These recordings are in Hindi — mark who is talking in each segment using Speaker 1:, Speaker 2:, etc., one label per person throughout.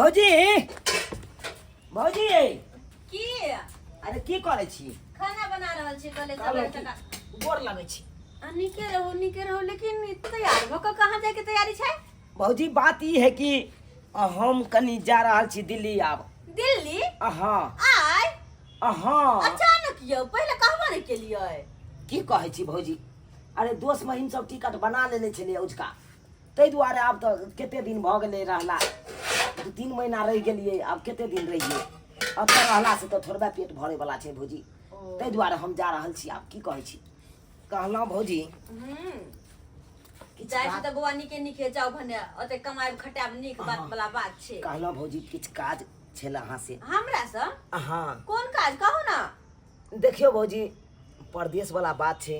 Speaker 1: भौजी भौजी
Speaker 2: की
Speaker 1: अरे की करे छी?
Speaker 2: खाना बना रहल छी कले
Speaker 1: कालो
Speaker 2: सब तक
Speaker 1: गोर लगे छी।
Speaker 2: निके रहो लेकिन तैयार भ के कहां जाए के तैयारी छै?
Speaker 1: भौजी बात ई है कि हम कनी जा रहल छी दिल्ली आब।
Speaker 2: दिल्ली?
Speaker 1: हाँ
Speaker 2: आय
Speaker 1: हाँ
Speaker 2: अचानक यो पहले कहबो नहीं केलियै।
Speaker 1: की कहे छी भौजी? अरे दोस्त महिम सब टिकट बना लेने छलिए उजका, तै दुआरे आब तो केते दिन भ गेले रहला, 2-3 महीना रह गेलिए, आब केते दिन रहिए, अब तो रहला से तो थोड़बे पेट भरे वाला छै भौजी, तै दुआरे हम जा रहल छी। आब की कहे छी कहलौ भौजी
Speaker 2: जाय छी त बौआ निके जाओ भने ओते कमाई खटाब निक बात वाला बात छै।
Speaker 1: कहलौ भौजी किछ काज छेला अहाँ से।
Speaker 2: हमरा से?
Speaker 1: हाँ
Speaker 2: कोन काज कहू ना।
Speaker 1: देखियो भौजी परदेश वाला बात छै,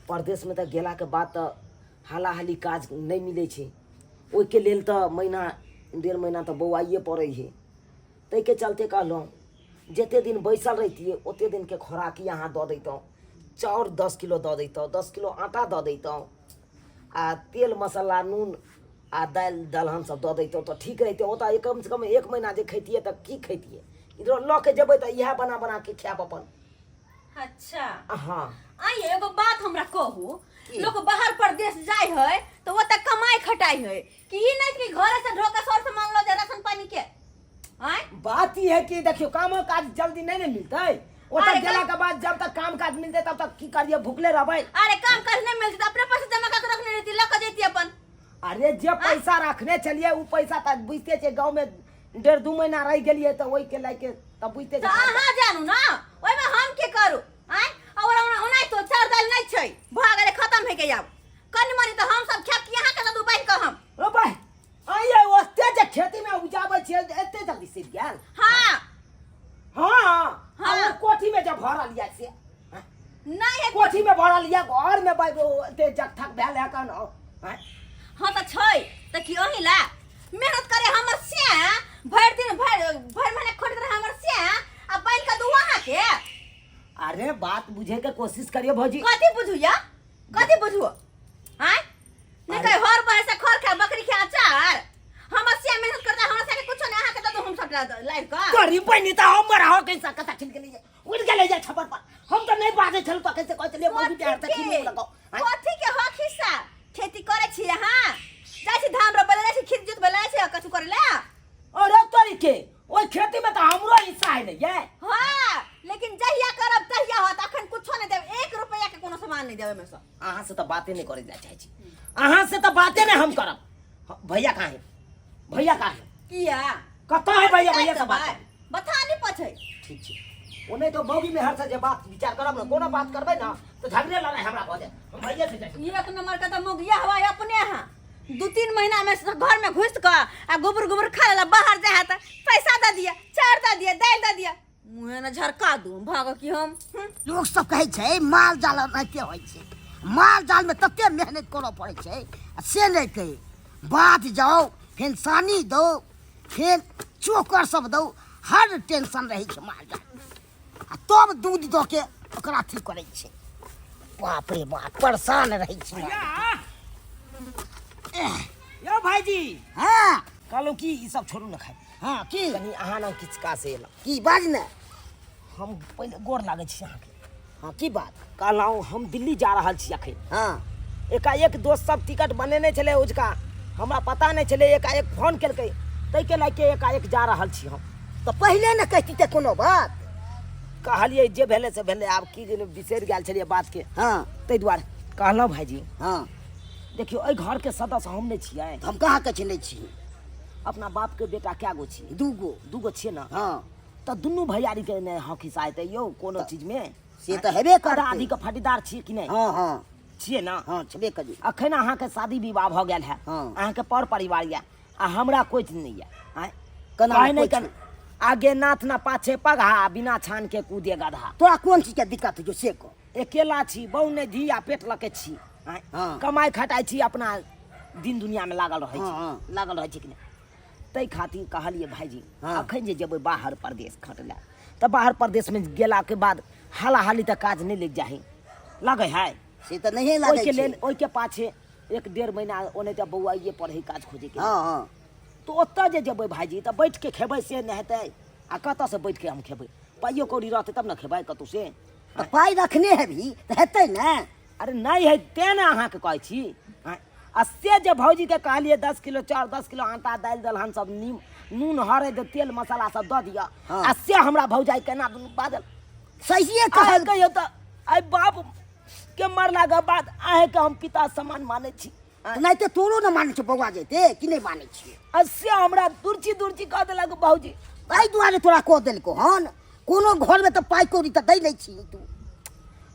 Speaker 1: परदेश में तो गेला के बाद तो हाला हाली काज नहीं मिले छै, ओइ के लेल तो महीना 1.5 महीना तो बौआइए पड़े है, तै के चलते कहलौ जते दिन बैसल रहतिए ओते दिन के खोराकी अहाँ दऽ दैतौ, चाउर 10 किलो दऽ दैतौ, 10 किलो आटा दऽ दैतौ, आ तेल मसाला नून आ दालि दलहन सब दऽ दैतौ तो ठीक रहिते। ओतऽ कम से कम 1 महीना जे खैतिए तऽ की खैतिए, इधर लऽ के जेबै तऽ इएह बना बना के खायब अपन।
Speaker 2: अच्छा
Speaker 1: हाँ
Speaker 2: आई एगो बात हमरा कहू, लोग बाहर प्रदेश जाय है तो ओते कमाई खटाई है कि ई नहीं कि घरे से ढोके सर से मान लो जे राशन पानी के। आय
Speaker 1: बात ई है कि देखियो कामो काज जल्दी नहीं न मिलते, ओतऽ गेला के बाद जब तक काम काज मिलते तब तक की करिए, भूखले रहबै।
Speaker 2: अरे काम काज नहीं मिलते अपने पैसे जमा करके रखने रहती, लक जैती अपन।
Speaker 1: अरे जे पैसा रखने चलिए उ पैसा तक बुझते छे, गांव में 1.5-2 महीना रह गेलिए तो ओइ के लाके तब बुझते छे।
Speaker 2: अहाँ जानू ना ओइ में हम के करू? आय और ओनाइ तो चार दाल नहीं छै, भ गेले खत्म है के। आब कनी मनी तो हम सब खेत यहां के दू बाइन के हम
Speaker 1: रो भाई आइए ओते जे खेती में उपजाबै छे एते जल्दी सीख गेल।
Speaker 2: हां
Speaker 1: हाँ
Speaker 2: हाँ।
Speaker 1: और कोठी में जब भरल लिया से
Speaker 2: नहीं है
Speaker 1: कोठी में भरल लिया, घर में भाई एते जगथक भेल है कन।
Speaker 2: हाँ तो छै त की ओही ला मेहनत करे हमर से भर दिन भर महीने खोट रहे हमर से आ बैल का दुआ के।
Speaker 1: अरे बात बुझे के कोशिश करियो भौजी।
Speaker 2: कथि बुझू या कथि बुझू? हां नहीं कहे हर बहे से खर खा बकरी के अचार हमर से मेहनत करता, हमर से कुछ नहीं आहा के तो हम सब लाइफ का
Speaker 1: गरी बनी त हमर हो कैसा कथा खिल गेली उड़ गेले जा छपर पर, हम तो नहीं बाजे छल तो कैसे कहत ले मौगी के अर्थ की लगाओ।
Speaker 2: कथि के हो खिस्सा खेती करे छी हां जाय छी धान रो बले छी खेत जोत बले छी कछु करे ले।
Speaker 1: अरे तोरी के ओइ खेती में तो हमरो हिस्सा है नहीं है।
Speaker 2: हां लेकिन जहिया करब तहिया होत, अखन कुछो नहीं देब, 1 रुपया के कोनो सामान नहीं देबे में से।
Speaker 1: अहाँ से तो बातें नहीं करे जा चाहे छी, अहाँ से तो बातें नहीं हम करब। भैया कहाँ है? भैया कहाँ है?
Speaker 2: किया
Speaker 1: कत है भैया? भैया से बात
Speaker 2: बता नहीं पछै।
Speaker 1: ठीक छै ओने तो मौगी में हर से जे बात विचार करब ना, कोनो बात करबै ना तो झगड़े लड़ाई हमरा भ जाए। हम भैया से जाए
Speaker 2: एक नंबर का तो मुगिया हवा अपने हां 2-3 महीना में घर में घुस के आ गोबर खा लेला, बाहर जाए त पैसा दे दिया, चार दे दिया, दाल दे दिया, मुंह न झरका दू भाग की हम।
Speaker 3: लोग सब कहै छै माल जाल एते होइ छै, माल जाल में तते मेहनत करऽ पड़ै छै से नहीं कहे। बात जाओ फिर सानी दो फिर चोकर सब दो, हर टेंशन रहे छै माल जाल, आ तब दूध दो के ओकरा अथी करे छै। बाप रे बाप परेशान रहे छै।
Speaker 1: यो भाईजी
Speaker 3: हाँ
Speaker 1: कहलो की ई सब छोड़ू ना खाए।
Speaker 3: हाँ की
Speaker 1: कनी अहाँ ना किछ का से एला,
Speaker 3: की बाज ने
Speaker 1: हम पहले गोर लागे छी अहाँ के।
Speaker 3: हाँ की बात?
Speaker 1: कहलौ हम दिल्ली जा रहल छी अखन।
Speaker 3: हाँ
Speaker 1: एकाएक दोस्त सब टिकट बनेने छले उजका, हमरा पता नहीं चले, एकाएक फोन केलकै, तै के लाके एकाएक जा रहल छी हम।
Speaker 3: तो पहले न कहती ते कोनो बात।
Speaker 1: कहलिए जे भेले से भेले, आब की जे बिसरि गेल छलिए बात के,
Speaker 3: हाँ
Speaker 1: तै दुआरे कहलौ भाईजी।
Speaker 3: हाँ
Speaker 1: देखियो एहि घर के सदस्य हम नहीं छियै।
Speaker 3: हम कहाँ के चिन्है छी?
Speaker 1: अपना बाप के बेटा क्या गो छी? दूगो छियै ना।
Speaker 3: हाँ
Speaker 1: तो दुनू भैयारी के ने हक हिस्सा हेतै यो कोनो चीज में।
Speaker 3: से तो हेबे करतै।
Speaker 1: आधी के फटीदार छी कि नहीं?
Speaker 3: हाँ हाँ
Speaker 1: छियै ना।
Speaker 3: हाँ छबे करी।
Speaker 1: अखन अहाँ के शादी विवाह भ गेल है,
Speaker 3: हाँ।
Speaker 1: अहाँ के पर परिवार या, आ हमरा कोई नहीं है। आय
Speaker 3: कना
Speaker 1: काहे नहीं
Speaker 3: कोई
Speaker 1: कन आगे नाथ ना पाछे पगहा, बिना छान के कूदे गधा।
Speaker 3: तोरा कौन चीज के दिक्कत है जो से को?
Speaker 1: अकेला छी, बहु ने धी आ पेट लके छी। आय
Speaker 3: हाँ।
Speaker 1: कमाई खटाई छी, अपना दिन दुनिया में लागल रहे छी।
Speaker 3: हाँ, हाँ।
Speaker 1: लागल रहे छी कि नहीं? तै खातिर कहलिए भाईजी
Speaker 3: हाँ।
Speaker 1: अखन जे जेबै बाहर प्रदेश खटला तो बाहर प्रदेश में गेला के बाद हाला हाली तक काज नहीं लग जाही, लगे है
Speaker 3: से तो नहीं
Speaker 1: ओइ
Speaker 3: लागे
Speaker 1: के
Speaker 3: छै।
Speaker 1: लेल ओइ के पाछे 1-1.5 महीना ओने तो बौआ ये पढ़े काज खोजे के।
Speaker 3: हाँ हाँ
Speaker 1: तो ओतऽ जे जेबै भाईजी तऽ बैठ के खेबै से नहि हेतै आ कतऽ से बैठ के हम खेबै पाइयो कौड़ी रहतै तब ने खेबै कतौ से
Speaker 3: तो पाई रखने हेबी तो हेतै ने।
Speaker 1: अरे नहीं है तें ने अहाँके कहै छी आ से जे भौजी के कहलिए 10 किलो चाउर 10 किलो आटा दालि दलहन सब नून हरद तेल मसाला सब दऽ दिअ
Speaker 3: हाँ।
Speaker 1: आ से हमरा भौजाई केना दुनू बाजल
Speaker 3: सहिए
Speaker 1: कहल
Speaker 3: कहल।
Speaker 1: कहियो तऽ आइ बाप के मरला के बाद अहे के हम पिता समान मानै छी
Speaker 3: नहीं तो तोरो न मानै छै बौआ जेते कि नहीं मानै छियै।
Speaker 1: आ से हमरा दुर्ची कह देलक भौजी
Speaker 3: ताहि दुआरे तोरा कह देलको हन कोनो घर में तो पाई कौड़ी तो दै नहीं छी तू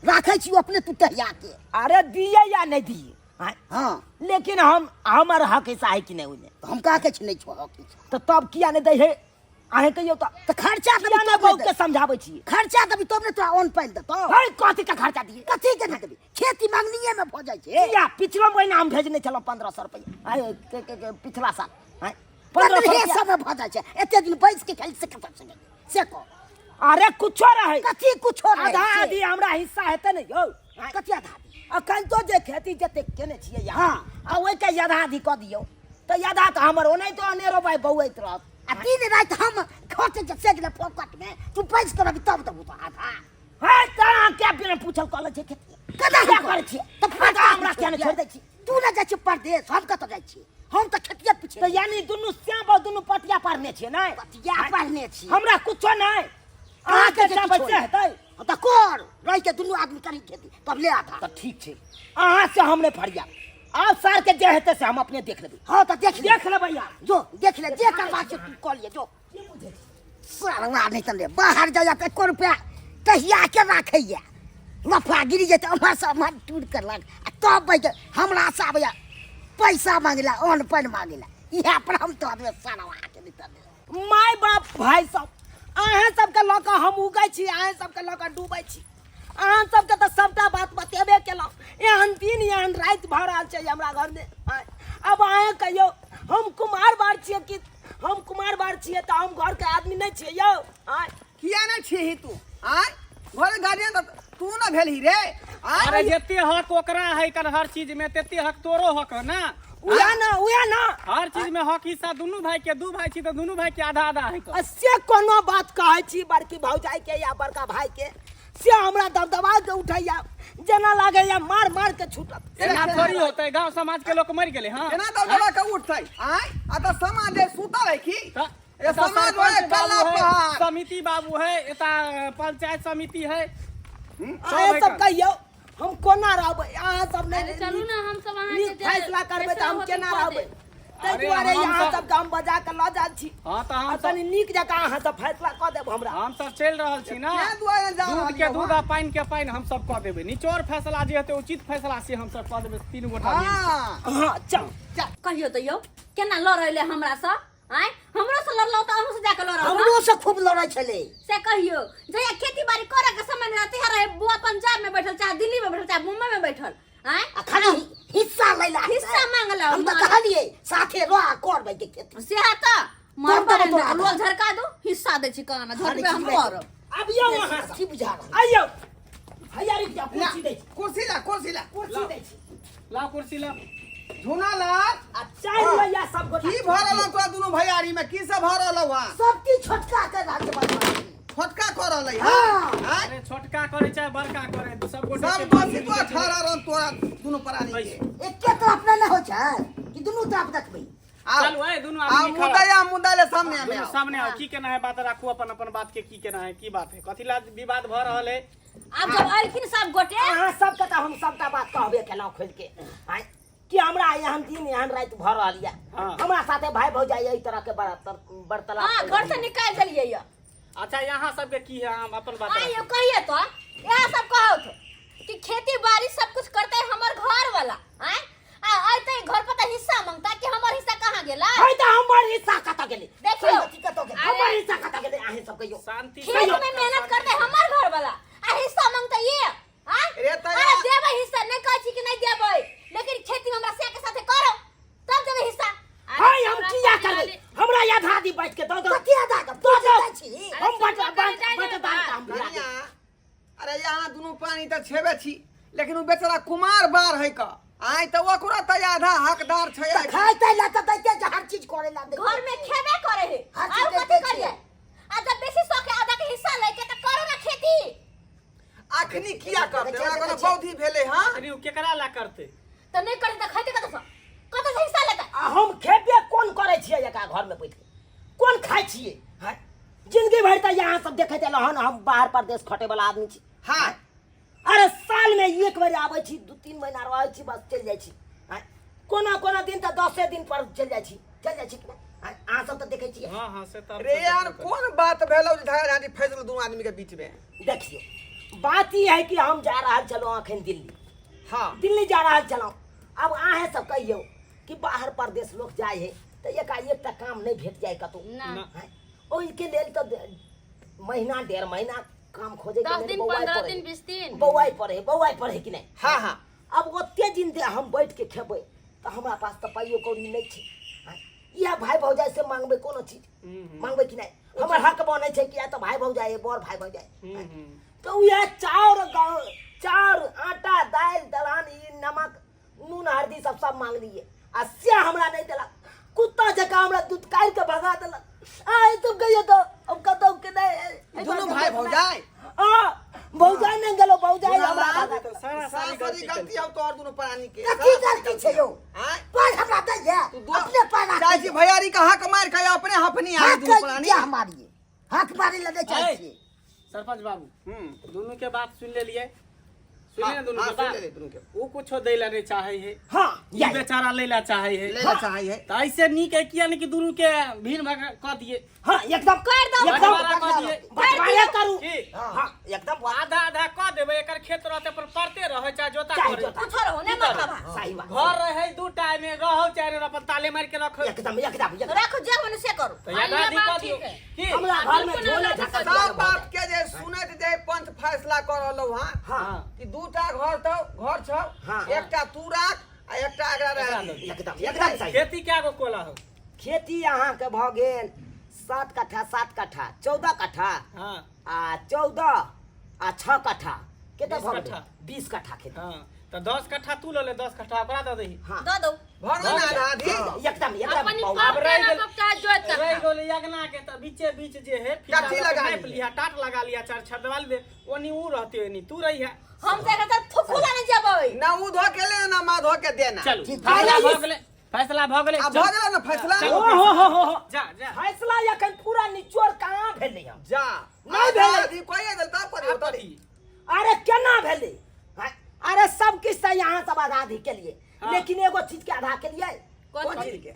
Speaker 3: राखै छी अपने तू तहिया के।
Speaker 1: अरे दिए या नहीं दिए
Speaker 3: हाँ
Speaker 1: लेकिन हम हमर हक हिस्सा है कि नहीं ओइमे
Speaker 3: तो हम का के छी नहीं छो हकी
Speaker 1: तो तब किया नहीं दै है अहे कहियो तऽ
Speaker 3: तो खर्चा
Speaker 1: किया नहीं बहू के समझाबै छियै
Speaker 3: खर्चा तभी तब ने तोरा ऑन पाइन देतो।
Speaker 1: हई कथी के खर्चा दिए
Speaker 3: कथी के न देबी खेती मंगनिये में भ जाय छै।
Speaker 1: या पिछला महीना हम भेजने छलहुँ 1500 रुपया आइ के पिछला साल आइ
Speaker 3: 1500
Speaker 1: 1500
Speaker 3: सब में भ जाय छै एते दिन बैस के खाली से कत से को
Speaker 1: अरे कुछो रहे
Speaker 3: कथी कुछो नहीं
Speaker 1: आधा आधी हमरा हिस्सा हेतै ने यौ
Speaker 3: कथी आधा
Speaker 1: अखन तो जे खेती जते केने छियै यहाँ
Speaker 3: हाँ।
Speaker 1: आ ओइ के आधा आधी कऽ दियौ तऽ आधा तऽ हमर ओनै तो अनेरो भाई बौइत रहत
Speaker 3: आ दिन रात हम खोटे जे से गेले फोकट में तू बैस कर अभी तब तो आधा
Speaker 1: है तऽ क्या बिना पूछल कॉलेज छै खेती
Speaker 3: कदा
Speaker 1: क्या करै छियै
Speaker 3: तो
Speaker 1: पता हमरा किया नहीं छोड़ दै छी
Speaker 3: तू न जाय छी परदेश हम कत जाय छी हम तो खेतिया पीछे
Speaker 1: तऽ यानी दुनू श्याम दुनू पटिया पारने छियै नै
Speaker 3: पतिया पढ़ने छी
Speaker 1: हमरा कुछो नहीं अहाँ के चाहबै से हेतै
Speaker 3: त कर रह के दुनू आदमी करी खेती तब ले आता।
Speaker 1: तऽ ठीक छै अहाँ से हम नहीं फरिया आब सर के जे हेतै से हम अपने देख लेबै
Speaker 3: हाँ तो देख
Speaker 1: लेबै यार
Speaker 3: जो देख ले जे करवा छै तू कऽ लिए जो सरवा नहीं तले बाहर जाया पे 1 रुपया कहिया के राखैया लफा गिरी जेते हमर सब मन टूट करलक आ तब बैठ हमरा से आबैया पैसा मांगला अन्न पानि मांगला इहा पर हम तो अबे सरवा के नहीं तले
Speaker 1: माय बाप भाई सब अहाँ सबके लऽ कऽ हम उगै छी अहाँ सबके लऽ कऽ डूबै छी अहाँ सबके तऽ सबटा बात बतेबे केलहुँ एहन दिन एहन राति भऽ रहल छै हमरा घरमे अब अहाँ कहियौ हम कुमार बार छियै कि हम कुमार बार छियै तऽ हम घरके आदमी नहीं छियै यौ
Speaker 4: किया ना छिही तू आय घरे गार्जियन तू ना भेलही रे आय
Speaker 5: अरे जते हक ओकरा है कर हर चीज में तेते हक तोरो हक ना
Speaker 1: उया ना
Speaker 5: हर चीज में हक हिस्सा दुनू भाई के दू भाई छी तो दुनू भाई के आधा आधा है कर।
Speaker 1: से कोनो बात कहै छी बड़की भौजाई के या बड़का भाई के से हमरा दबदबा के उठैया जेना लागैया मार मार के छूटत
Speaker 5: एना थोड़ी होतै गांव समाज के लोग मर गेले हां
Speaker 4: केना दबदबा के उठतै आय आ त समाज जे सुतल है की
Speaker 5: तो
Speaker 4: ए समाज है कल्ला पहाड़
Speaker 5: समिति बाबू है एता पंचायत समिति है
Speaker 1: अहाँ सब कहियौ हम कोना रहबै अहाँ सब
Speaker 6: अरे
Speaker 1: नहीं
Speaker 6: चलू ना हम सब अहाँ
Speaker 1: नीक फैसला करबै तऽ हम केना रहबै ताहि
Speaker 5: अरे
Speaker 1: दुआरे
Speaker 5: हम
Speaker 1: अहाँ
Speaker 5: सब-
Speaker 1: सबके हम बजा के लऽ जाइ छी
Speaker 5: हां तो
Speaker 1: आ
Speaker 5: हम
Speaker 1: तनी नीक जकाँ अहाँ सब फैसला कऽ देब हमरा
Speaker 5: हम सब चल रहल छी ना
Speaker 4: केना दुआरे जा
Speaker 5: दूध
Speaker 4: रहल
Speaker 5: के
Speaker 4: यौ,
Speaker 5: दूध आ पानी के पानी हम सब कह देबै निचोर फैसला जे हेतै उचित फैसला से हम सब कह देबै तीन गोटा मिल के।
Speaker 4: हां
Speaker 1: हाँ चल
Speaker 2: कहियो तो यौ केना लड़ैले हमरा से आय हमरो से लड़लौ त अहू से जाके लड़ौ
Speaker 3: हमरो से खूब लड़ाई छले
Speaker 2: से कहियो जया खेती बाड़ी करे के समय में रहते रहे बुआ पंजाब में बैठल चाहे दिल्ली में बैठल चाहे मुंबई में बैठल आय
Speaker 3: आ खाली हिस्सा लैला
Speaker 2: हिस्सा मांगला
Speaker 3: हम तो कहलिए साथे रह करबै के खेती
Speaker 2: से त मार
Speaker 3: तब
Speaker 2: पर
Speaker 3: तो आधा।
Speaker 2: लोल झरका दो हिस्सा दे छी काना झरके हम करब
Speaker 1: अब यौ अहाँ सब
Speaker 3: की बुझा रहा
Speaker 1: आइयौ हयारी के कुर्सी दै छी
Speaker 4: कुर्सी ला
Speaker 1: कुर्सी दै छी
Speaker 5: ला कुर्सी ला
Speaker 4: झुना ला
Speaker 1: आ चाय लइया सब गोटा
Speaker 4: की भऽ रहल तोरा दुनू भैयारी में की सब भऽ रहल हुआ
Speaker 3: सब की छोटका के राज्य बदमाशी
Speaker 4: फटका कर रहल है
Speaker 3: हाँ।
Speaker 4: आय
Speaker 5: अरे छोटका करे चाहे बड़का करे सब गोटा
Speaker 4: सब
Speaker 5: के
Speaker 4: बसी तो ठहरा रह तोरा दुनू प्राणी के
Speaker 3: एके तरफ नहीं हो छै कि दुनू तरफ देखबै
Speaker 5: चलू ए दुनू
Speaker 4: आ
Speaker 5: आदमी खड़ा
Speaker 4: मुद्दा ले सामने में
Speaker 5: दुनू
Speaker 4: आओ।
Speaker 5: सामने आओ की केना है बात राखू अपन अपन बात के की केना है की बात है कथी ला विवाद भ रहल है
Speaker 2: अब जब आइलखिन सब गोटे
Speaker 1: अहाँ सबके तऽ हम सबटा बात कहबे केलहुँ खोल के आय कि हमरा एहन दिन एहन राति भऽ रहल यऽ
Speaker 5: हाँ।
Speaker 1: हमरा साथे भाई भौजाई एहि तरह के वार्तालाप
Speaker 2: हां घर से निकाल देलिए या
Speaker 5: अच्छा यहाँ सबके की है हम अपन बात
Speaker 2: आइयो
Speaker 5: रखू।
Speaker 2: कहिए तो यह सब कहो तो कि खेती बाड़ी सब कुछ करते है हमर घर वाला आय आइते घर पर तो हिस्सा मांगता कि हमर हिस्सा कहाँ गेला
Speaker 1: है तऽ हमर हिस्सा कतऽ गेलै
Speaker 2: देखियो
Speaker 1: हमर हिस्सा कतऽ गेलै अहाँ सब कहियौ
Speaker 5: शांति से
Speaker 2: खेत में मेहनत करते है हमर घर वाला आ हिस्सा मांगता ये हां
Speaker 4: अरे तो
Speaker 2: अरे देबै हिस्सा नहीं कहै छी कि नहीं देबै लेकिन खेती में हमरा से के साथे करो तब देबै हिस्सा
Speaker 1: हाय हम किया करबै हमरा आधा आधी बैठ के दो
Speaker 3: कथी आधा के तो जाय छी
Speaker 1: हम बटदार काम करा
Speaker 4: कनिया, अरे यहाँ दुनू पानी तो छेबे छी लेकिन उ बेचारा कुमार बार है का आई तो ओकरा त आधा हकदार छै
Speaker 3: त खाइते ला त दैते जे हर चीज करे ला दे
Speaker 2: घर में खेबे करे है
Speaker 3: हर
Speaker 2: और
Speaker 3: चीज
Speaker 2: कथि
Speaker 3: देते
Speaker 2: करिए
Speaker 3: छियै।
Speaker 2: आ जब बेसी सौ के आधा के हिस्सा लेके त करो ना खेती
Speaker 4: अखनी किया करते ओकरा बौद्धि भेले हां
Speaker 5: अरे उ केकरा ला करते
Speaker 2: त नहीं करे त खाते कत से हिस्सा लेता
Speaker 1: आ हम खेबे कोन करे छियै एका घर में बैठ के कोन खाइ छियै हैं जिंदगी भर त यहाँ सब देखैत एलहन हम बाहर परदेश खटे वाला आदमी छी
Speaker 4: हां
Speaker 1: अरे साल में एक बार आबै छी 2-3 महीना रहै छी बस चल जाइ छी हैं कोना कोना दिन त 10 दिन पर चल जाइ छी कि नहीं अहाँ सब त देखै छियै
Speaker 5: हां हां से त
Speaker 4: रे यार कोन बात भेलौ जे झगड़ा झाटी फैसला दोनों आदमी के बीच में
Speaker 1: देखियो बात ई है कि हम जा रहल छलौं अखन दिल्ली
Speaker 4: हां
Speaker 1: दिल्ली जा रहल छलौं अब अहाँ सब कहियो कि बाहर परदेश लोग जाए है तो एकाएक तक काम नहीं भेट जाए कतौ
Speaker 2: ना।
Speaker 1: हैं? ओइके लेल तो महीना 1.5 महीना काम खोजे
Speaker 2: 10 दिन 15 दिन 20 दिन
Speaker 1: बौआई पड़े कि नहीं
Speaker 4: हां हां
Speaker 1: अब ओते दिन दे हम बैठ के खेबै तो हमरा पास तो पाइयो कौड़ी नहीं छै हैं? या भाई भौजाई से मांगबै कोनो चीज मांगबै कि नहीं हमर हक बनै छै कि या तो भाई भौजाई है बड़ भाई भौजाई हैं? तो यह चाउर आटा दाल दलहन ई नमक नून हल्दी सब मांग लिए आ से हमरा नहीं देला कुत्ता जका हमरा दूध काट के भगा देला आय तुम कहियो तो अब कतौ के नहीं
Speaker 4: दोनों भाई भौजाई
Speaker 1: हां भौजाई नहीं गेलो भौजाई हमरा भगा
Speaker 5: तो
Speaker 1: देला
Speaker 5: सारा सारी
Speaker 4: सारी गलती अब तो और दोनों प्राणी के
Speaker 3: की गलती छै यो
Speaker 4: हां
Speaker 3: पर हमरा दैया अपने पाना
Speaker 4: चाची भैयारी का हक मार के अपने हपनी आ दोनों प्राणी
Speaker 3: क्या हमारी हक मारी लगे चाहिए
Speaker 5: सरपंच बाबू दोनों के बात सुन ले लिए सुनिए ना दोनों
Speaker 4: हाँ,
Speaker 5: के
Speaker 4: सुन
Speaker 5: बात
Speaker 4: ले दोनों के।
Speaker 5: वो कुछो देला नहीं चाहे है
Speaker 1: हां
Speaker 5: ये बेचारा लेला चाहे है
Speaker 4: लेला चाहिए
Speaker 5: तो ऐसे नी के किया नहीं कि दोनों के भीड़ भाग क दिए
Speaker 1: हां एकदम
Speaker 2: कर दो
Speaker 5: बंटवारा क दिए
Speaker 1: बटवारा करू
Speaker 5: की?
Speaker 1: हां एकदम
Speaker 5: आधा आधा क देबे एकर खेत रहते पर पड़ते रहे चाहे जोता
Speaker 1: चाहे
Speaker 5: करे
Speaker 1: जोता।
Speaker 2: कुछ रहो ने मतलब है।
Speaker 1: सही बात
Speaker 5: घर रहे दू टाइम में रहो चाहे अपन ताले मार के रखो
Speaker 1: एकदम
Speaker 2: रखो जे मने से करो
Speaker 5: तो याद दिक्कत दियो की
Speaker 1: हमरा घर में झोले झका
Speaker 4: सब बात के जे सुनत जे पंच फैसला करलौ हां
Speaker 1: हां
Speaker 4: कि दूटा घर तो घर छ
Speaker 1: हाँ।
Speaker 4: एकटा तू राख आ एकटा एकरा रह
Speaker 1: एकदम सही
Speaker 5: खेती क्या को कोला हो
Speaker 1: खेती अहाँ के भ गेल 7 कट्ठा 7 कट्ठा 14 कट्ठा
Speaker 5: हां
Speaker 1: आ 14 आ 6 कट्ठा केते
Speaker 5: 20
Speaker 1: भ गेल
Speaker 5: कट्ठा।
Speaker 1: 20 कट्ठा खेती
Speaker 5: हां तो 10 कट्ठा तू ले 10 कट्ठा ओकरा दे दही
Speaker 1: हां
Speaker 2: दो दो
Speaker 4: भर में ना आधी
Speaker 2: अपनी
Speaker 1: एकदम
Speaker 2: पाप
Speaker 5: रह
Speaker 2: के
Speaker 5: गेल-
Speaker 2: ना का जोत
Speaker 5: रह
Speaker 2: का
Speaker 5: गेल यगना के तो बीचे बीच जे है
Speaker 4: काठी लगा
Speaker 5: नाप
Speaker 4: ली।
Speaker 5: लिया टाट लगा लिया चार छदवाल दे ओनी ऊ रहते ओनी तू रही है
Speaker 2: हम से कहता थुकुला नहीं जबई
Speaker 4: ना ऊ धो के ले ना मा धो के देना
Speaker 5: चल
Speaker 3: ठीक
Speaker 5: फैसला
Speaker 1: है।
Speaker 5: भ गेले फैसला भ गेले
Speaker 4: अब
Speaker 5: चल।
Speaker 4: भ गेल ना फैसला
Speaker 5: चलो।
Speaker 1: हो
Speaker 5: जा जा
Speaker 1: फैसला एखन पूरा निचोड़ कहाँ भेलै हम
Speaker 4: जा
Speaker 1: नहीं भेलै।
Speaker 4: आधी कोई दल तब पर
Speaker 5: अब
Speaker 4: उतरी
Speaker 5: कथी?
Speaker 1: अरे केना भेलै हैं? अरे सब किछ तो यहाँ सब आजादी के लिए
Speaker 5: हाँ।
Speaker 1: लेकिन एगो चीज के आधा के लिए
Speaker 4: कौन चीज के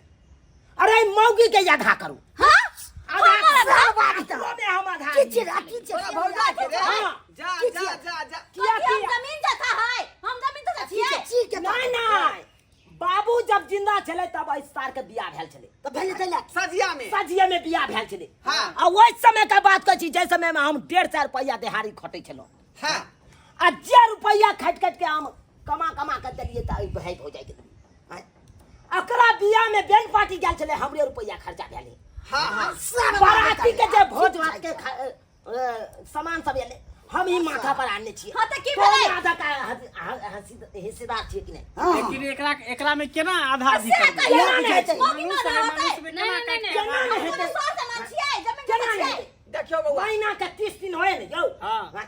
Speaker 1: अरे मौगी के आधा करू
Speaker 2: हां
Speaker 1: सब आधा में हम आधा
Speaker 4: तोरा भौजा के रे
Speaker 1: हाँ।
Speaker 4: जा जा जा जा
Speaker 1: किया
Speaker 2: हम
Speaker 1: किया
Speaker 2: जमीन देता है हम जमीन तो छिए
Speaker 1: नहीं बाबू जब जिंदा छले तब इस सार के बियाह भेल छले
Speaker 3: तो भेले चला
Speaker 4: सजिया में
Speaker 1: सजिए में बियाह भेल छले
Speaker 4: हाँ।
Speaker 1: आ ओइ समय के बात कहै छी जै समय में हम 1.5 रुपया देहाड़ी खटै छलो
Speaker 4: हां
Speaker 1: आ 1 रुपया खट के हम कमा के देलिए त भाई हो जाय के अकरा बियाह में बैंड पार्टी गेल छले हमरे रुपया खर्चा भेले
Speaker 4: हां हां
Speaker 1: बाराती के जे भोज भात के सामान सब एले हम ही माथा पर आने छिए
Speaker 2: हाँ, तो की
Speaker 1: कौन
Speaker 2: भेलै?
Speaker 1: आधा का हिस्सेदार छिए कि नहीं
Speaker 5: लेकिन एकरा में केना आधा अधिक
Speaker 2: से
Speaker 5: करबै?
Speaker 1: केना नहीं हेतै
Speaker 2: मम्मी ना
Speaker 5: मनुष्य है,
Speaker 2: होतै
Speaker 5: मनुष्य में केना काटि के
Speaker 1: केना नहीं
Speaker 2: हम तो
Speaker 1: हेतै
Speaker 2: 100 से छिए जमीन
Speaker 1: केना
Speaker 2: तो
Speaker 1: नहीं
Speaker 2: छिए
Speaker 1: हेतै
Speaker 4: देखियो बउआ
Speaker 1: महीना के 30 दिन होए ने यौ
Speaker 5: हाँ।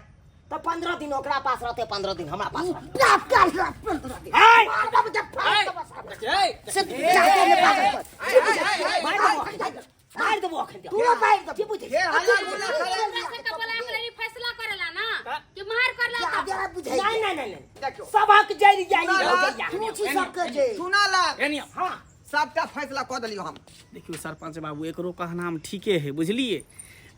Speaker 1: तो 15 दिन ओकरा पास रहते 15 दिन हमरा पास रहते
Speaker 3: प्राप्त कर 15 दिन
Speaker 1: हाय
Speaker 3: मार दब जब
Speaker 5: ए,
Speaker 3: जाते ने पास
Speaker 1: मार देबो अखन
Speaker 3: तू ना मार दब
Speaker 1: की बुझे
Speaker 4: फेर हल्ला गुल्ला करे
Speaker 2: फैसला करेला ना कि मार करला
Speaker 3: आगे बुझाई
Speaker 1: नहीं
Speaker 4: देखियो
Speaker 1: सबक जरी जाई
Speaker 4: सुना
Speaker 1: हो
Speaker 4: ला,
Speaker 1: गया
Speaker 3: तू छी सबके जे
Speaker 4: सुना ला
Speaker 5: एनिया
Speaker 1: हां
Speaker 4: सबटा फैसला क देलियो हम
Speaker 5: देखियो सरपंच बाबू एकरो कहना हम ठीके है बुझलिए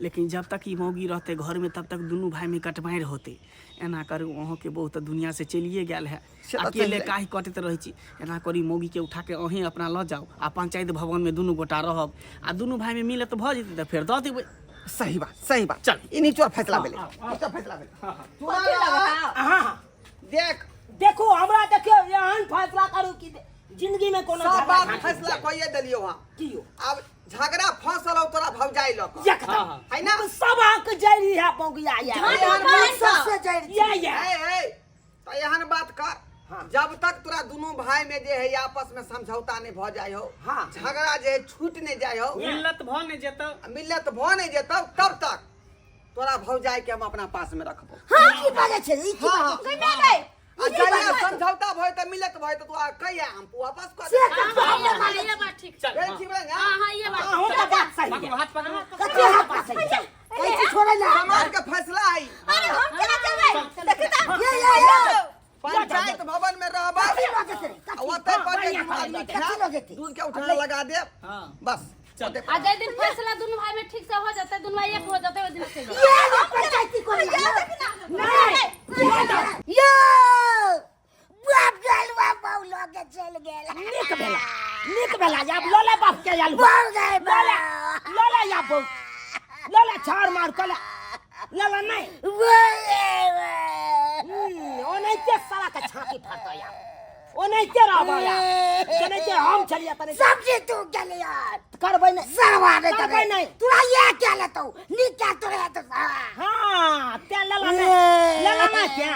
Speaker 5: लेकिन जब तक ई मौगी रहते घर में तब तक दोनों भाई में कटमार होते एना करू अहों के बहुत दुनिया से चलिए गेल है
Speaker 4: से तो
Speaker 5: अकेले
Speaker 4: चलि
Speaker 5: काहे कटत रहै छी एना करी मौगी के उठा के अहीं अपना ल जाओ आ पंचायत भवन में दोनों गोटा रहब आ दोनों भाई में मिलत भ जेतै त फेर द देबै
Speaker 4: सही बात
Speaker 5: चल।
Speaker 4: ई नीचो फैसला भेले नीचो फैसला भेले सुना ला
Speaker 1: हां
Speaker 4: देख
Speaker 1: देखो हमरा देखियो एहन फैसला करू कि जिंदगी में कोनो
Speaker 4: सब बात
Speaker 1: झगड़ा
Speaker 4: फैसला कइए देलियो हां
Speaker 1: कियो
Speaker 4: अब झगड़ा फंसल हो तोरा भौजाई ल
Speaker 1: एकदम
Speaker 5: हाँ।
Speaker 4: है ना
Speaker 1: सबक जरी है बौगिया या
Speaker 2: हाँ, हाँ,
Speaker 3: सबसे जड़
Speaker 1: या
Speaker 4: ए ए तो एहन बात कर
Speaker 1: हाँ।
Speaker 4: जब तक तोरा दोनों भाई में जे है आपस में समझौता नहीं भ जाय हो,
Speaker 1: हाँ।
Speaker 4: झगड़ा जे है छूट नहीं जाय हो,
Speaker 5: मिलत भ नहीं जेतौ
Speaker 4: मिलत भ नहीं जेतौ, तब तक तोरा भौजाई के हम अपना पास में रखबो।
Speaker 3: हाँ की बात छै ई की
Speaker 4: हाँ,
Speaker 3: बात
Speaker 2: कहीं में गए
Speaker 4: आ जहिया समझौता भय त मिलत भय त तू कहिया हम वापस कर
Speaker 3: से
Speaker 4: दे।
Speaker 6: ये बात ठीक
Speaker 5: चल
Speaker 4: भेल छी बे
Speaker 6: हाँ हाँ ये बात
Speaker 1: अहूँ का बात सही है।
Speaker 5: हाथ पकड़ो
Speaker 3: कते हाथ सही छै ऐसी छोड़े ना
Speaker 4: समाज के फैसला आई,
Speaker 2: अरे हम केना चलबै देखता
Speaker 3: ये
Speaker 4: पंचायत भवन में रहबै,
Speaker 3: कथी लगे थे
Speaker 4: ओते पर के आदमी
Speaker 3: कथी लगे थे
Speaker 4: दूध के उठाना लगा दे, बस
Speaker 5: चल।
Speaker 6: आ जाए दिन फैसला दोनों भाई में ठीक से हो जाता है, दोनों भाई एक हो जाते हैं, वो दिन से
Speaker 3: ये ना पंचायती को नहीं यो बाप गलवा बाऊ लगे चल गेल
Speaker 1: निक भेला अब लोला बाप के आल
Speaker 3: बाऊ गए
Speaker 1: लोला लोला या बो लोला छाड़ मार कला लोला नहीं ओ नहीं ते साला का छाती फाटा या ओ नहीं ते रहबा या जने ते हम चलिया तने
Speaker 3: सब्जी तू गेले यार
Speaker 1: करबै नहीं
Speaker 3: सरवा दे
Speaker 1: करबै नहीं
Speaker 3: तोरा ये क्या लेतो नी क्या तोरे तो
Speaker 1: हां ते लोला ना क्या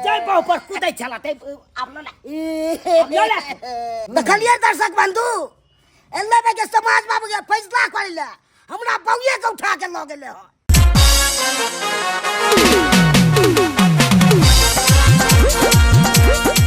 Speaker 1: जय बाऊ पर कूदै छला ते अब लोला
Speaker 3: देखलिए दर्शक बंधु एल्ला के समाज बाबू के फैसला करिले हमरा बउए के उठा के ल गेले हो